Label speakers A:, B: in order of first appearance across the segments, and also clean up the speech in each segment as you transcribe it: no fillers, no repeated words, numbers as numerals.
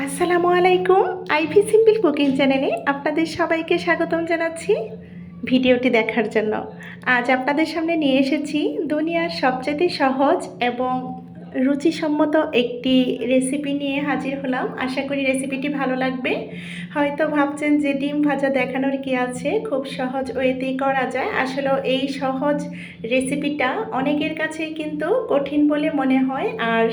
A: আসসালামু আলাইকুম। Ivy simple cooking চ্যানেলে আপনাদের সবাইকে স্বাগতম জানাচ্ছি ভিডিওটি দেখার জন্য। আজ আপনাদের সামনে নিয়ে এসেছি দুনিয়ার সবচেয়ে সহজ এবং রুচিসম্মত একটি রেসিপি নিয়ে হাজির হলাম। আশা করি রেসিপিটি ভালো লাগবে। হয়তো ভাবছেন যে ডিম ভাজা দেখানোর কি আছে, খুব সহজ ওয়েতেই করা যায়। আসলেও এই সহজ রেসিপিটা অনেকের কাছেই কিন্তু কঠিন বলে মনে হয়, আর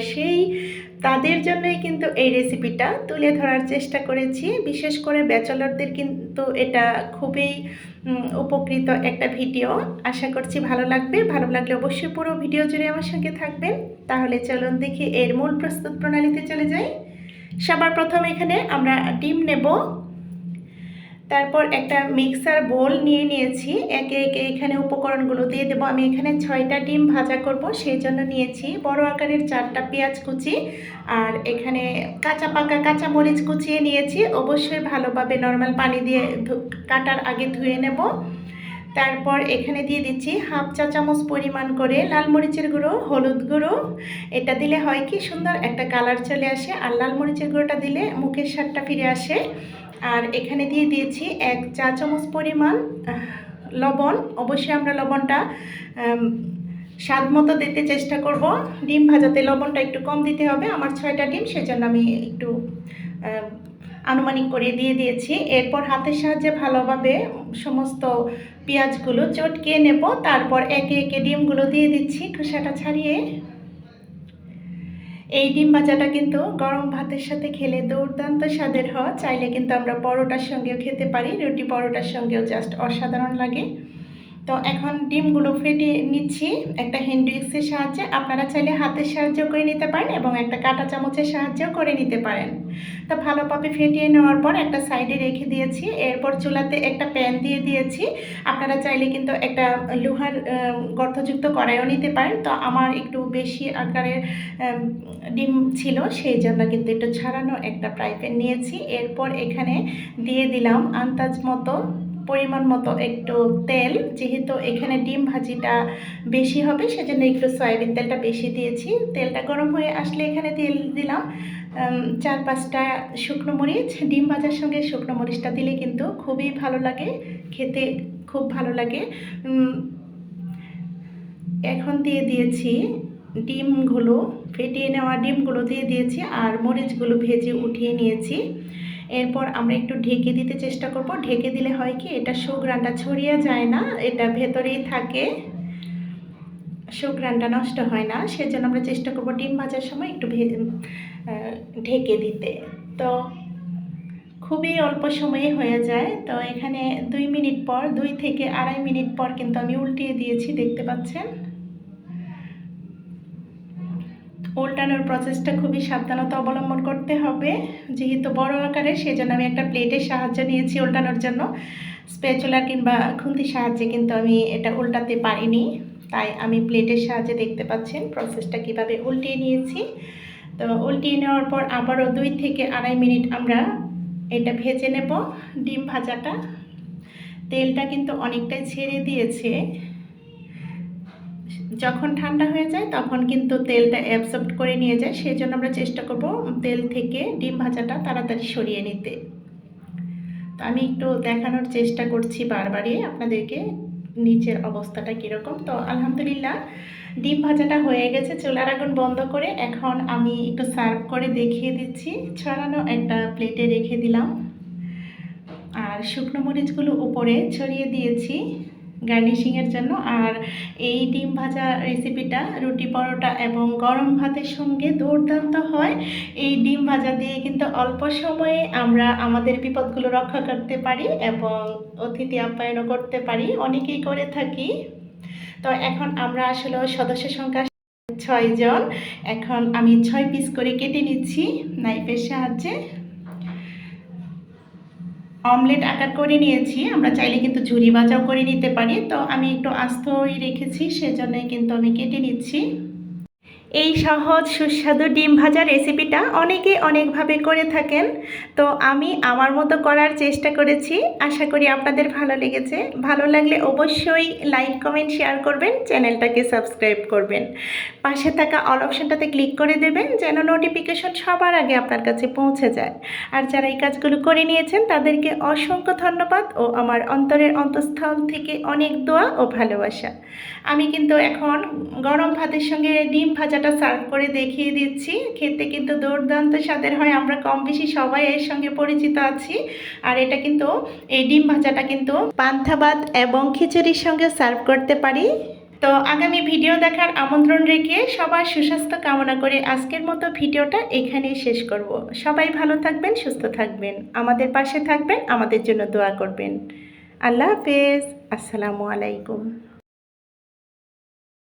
A: তাদের জন্যই কিন্তু এই রেসিপিটা তুলে ধরার চেষ্টা করেছি। বিশেষ করে ব্যাচেলরদের কিন্তু এটা খুবই উপকৃত একটা ভিডিও। আশা করছি ভালো লাগবে। ভালো লাগলে অবশ্যই পুরো ভিডিও জুড়ে আমার সঙ্গে থাকবেন। তাহলে চলুন দেখি এর মূল প্রস্তুত প্রণালীতে চলে যাই। সবার প্রথমে এখানে আমরা ডিম নেব। তারপর একটা মিক্সার বোল নিয়ে নিয়েছি। একে একে এখানে উপকরণগুলো দিয়ে দেবো। আমি এখানে 6টা ডিম ভাজা করব, সেই জন্য নিয়েছি বড় আকারের 4টা পেঁয়াজ কুচি, আর এখানে কাঁচা মরিচ কুচিয়ে নিয়েছি। অবশ্যই ভালোভাবে নর্মাল পানি দিয়ে কাটার আগে ধুয়ে নেব। তারপর এখানে দিয়ে দিচ্ছি হাফ চা চামচ পরিমাণ করে লাল মরিচের গুঁড়ো, হলুদ গুঁড়ো। এটা দিলে হয় কি সুন্দর একটা কালার চলে আসে, আর লাল মরিচের গুঁড়োটা দিলে মুখের স্বাদটা ফিরে আসে। আর এখানে দিয়ে দিয়েছি 1 চা চামচ পরিমাণ লবণ। অবশ্যই আমরা লবণটা স্বাদ মতো দিতে চেষ্টা করব। ডিম ভাজাতে লবণটা একটু কম দিতে হবে। আমার 6টা ডিম, সেজন্য আমি একটু আনুমানিক করে দিয়ে দিয়েছি। এরপর হাতের সাহায্যে ভালোভাবে সমস্ত পেঁয়াজগুলো চটকিয়ে নেব। তারপর একে একে ডিমগুলো দিয়ে দিচ্ছি খোসাটা ছাড়িয়ে। এই ডিম ভাজাটা কিন্তু গরম ভাতের সাথে খেলে দুর্দান্ত স্বাদের হয়। চাইলে কিন্তু আমরা পরোটার সঙ্গেও খেতে পারি, রুটি পরোটার সঙ্গেও জাস্ট অসাধারণ লাগে। তো এখন ডিমগুলো ফেটিয়ে নিচ্ছি একটা হ্যান্ড উইক্সের সাহায্যে। আপনারা চাইলে হাতের সাহায্যেও করে নিতে পারেন এবং একটা কাঁটা চামচের সাহায্যেও করে নিতে পারেন। তো ভালোভাবে ফেটিয়ে নেওয়ার পর একটা সাইডে রেখে দিয়েছি। এরপর চুলাতে একটা প্যান দিয়ে দিয়েছি। আপনারা চাইলে কিন্তু একটা লোহার গর্তযুক্ত কড়াইও নিতে পারেন। তো আমার একটু বেশি আকারের ডিম ছিল, সেই জন্য কিন্তু একটু ছাড়ানো একটা ফ্রাই প্যান নিয়েছি। এরপর এখানে দিয়ে দিলাম আন্দাজ মতো পরিমাণ মতো একটু তেল। যেহেতু এখানে ডিম ভাজিটা বেশি হবে, সেজন্য একটু সয়াবিন তেলটা বেশি দিয়েছি। তেলটা গরম হয়ে আসলে এখানে তেল দিলাম 4-5টা শুকনো মরিচ। ডিম ভাজার সঙ্গে শুকনো মরিচটা দিলে কিন্তু খুবই ভালো লাগে, খেতে খুব ভালো লাগে। এখন দিয়ে দিয়েছি ডিমগুলো, ফেটিয়ে নেওয়া ডিমগুলো দিয়ে দিয়েছি, আর মরিচগুলো ভেজে উঠিয়ে নিয়েছি। এরপর আমরা একটু ঢেকে দিতে চেষ্টা করব। ঢেকে দিলে হয় কি এটা সুঘ্রাণটা ছড়িয়ে যায় না, এটা ভেতরেই থাকে, সুঘ্রাণটা নষ্ট হয় না। সেজন্য আমরা চেষ্টা করব ডিম ভাজার সময় একটু ঢেকে দিতে। তো খুবই অল্প সময়ে হয়ে যায়। তো এখানে 2 মিনিট পর, 2 থেকে 2.5 মিনিট পর কিন্তু আমি উল্টিয়ে দিয়েছি, দেখতে পাচ্ছেন। উল্টানোর প্রসেসটা খুবই সাবধানতা অবলম্বন করতে হবে, যেহেতু বড় আকারে, সেজন্য আমি একটা প্লেটের সাহায্য নিয়েছি উল্টানোর জন্য। স্প্যাচুলা কিংবা খুন্তির সাহায্যে কিন্তু আমি এটা উল্টাতে পারিনি, তাই আমি প্লেটের সাহায্যে দেখতে পাচ্ছেন প্রসেসটা কিভাবে উল্টিয়ে নিয়েছি। তো উল্টিয়ে নেওয়ার পর আবারও 2 থেকে 2.5 মিনিট আমরা এটা ভেজে নেব ডিম ভাজাটা। তেলটা কিন্তু অনেকটাই ছেড়ে দিয়েছে। যখন ঠান্ডা হয়ে যায় তখন কিন্তু তেলটা অ্যাবসর্ব করে নিয়ে যায়, সেই জন্য আমরা চেষ্টা করব তেল থেকে ডিম ভাজাটা তাড়াতাড়ি সরিয়ে নিতে। তো আমি একটু দেখানোর চেষ্টা করছি বারবারই আপনাদেরকে নিচের অবস্থাটা কীরকম। তো আলহামদুলিল্লাহ ডিম ভাজাটা হয়ে গেছে। চুলার আগুন বন্ধ করে এখন আমি একটু সার্ভ করে দেখিয়ে দিচ্ছি। ছড়ানো একটা প্লেটে রেখে দিলাম, আর শুকনো মরিচগুলো উপরে ছড়িয়ে দিয়েছি গার্নিশিংয়ের জন্য। আর এই ডিম ভাজা রেসিপিটা রুটি পরোটা এবং গরম ভাতের সঙ্গে দুর্দান্ত হয়। এই ডিম ভাজা দিয়ে কিন্তু অল্প সময়ে আমরা আমাদের বিপদগুলো রক্ষা করতে পারি এবং অতিথি আপ্যায়নও করতে পারি, অনেকেই করে থাকি। তো এখন আমরা আসলে সদস্য সংখ্যা 6 জন। এখন আমি 6 পিস করে কেটে নিচ্ছি নাইফের সাহায্যে। অমলেট আকার করে নিয়েছি, আমরা চাইলে কিন্তু ঝুরি ভাজাও করে নিতে পারি। তো আমি একটু আস্তই রেখেছি, সেজন্যই কিন্তু আমি কেটে নিচ্ছি। এই সহজ সুস্বাদু ডিম ভাজা রেসিপিটা অনেকে অনেকভাবে করে থাকেন, তো আমি আমার মতো করার চেষ্টা করেছি। আশা করি আপনাদের ভালো লেগেছে। ভালো লাগলে অবশ্যই লাইক কমেন্ট শেয়ার করবেন, চ্যানেলটাকে সাবস্ক্রাইব করবেন, পাশে থাকা অল অপশনটাতে ক্লিক করে দেবেন যেন নোটিফিকেশন সবার আগে আপনার কাছে পৌঁছে যায়। আর যারা এই কাজগুলো করে নিয়েছেন তাদেরকে অসংখ্য ধন্যবাদ ও আমার অন্তরের অন্তঃস্থল থেকে অনেক দোয়া ও ভালোবাসা। আমি কিন্তু এখন গরম ভাতের সঙ্গে ডিম ভাজাটা সার্ভ করে দেখিয়ে দিচ্ছি। খেতে কিন্তু দুর্দান্ত স্বাদের হয়, আমরা কম বেশি সবাই এর সঙ্গে পরিচিত আছি। আর এটা কিন্তু এই ডিম ভাজাটা কিন্তু পান্তা ভাত এবং খিচুড়ির সঙ্গে সার্ভ করতে পারি। তো আগামী ভিডিও দেখার আমন্ত্রণ রেখে সবার সুস্বাস্থ্য কামনা করে আজকের মতো ভিডিওটা এখানেই শেষ করব। সবাই ভালো থাকবেন, সুস্থ থাকবেন, আমাদের পাশে থাকবেন, আমাদের জন্য দোয়া করবেন। আল্লাহ হাফেজ। আসসালামু আলাইকুম।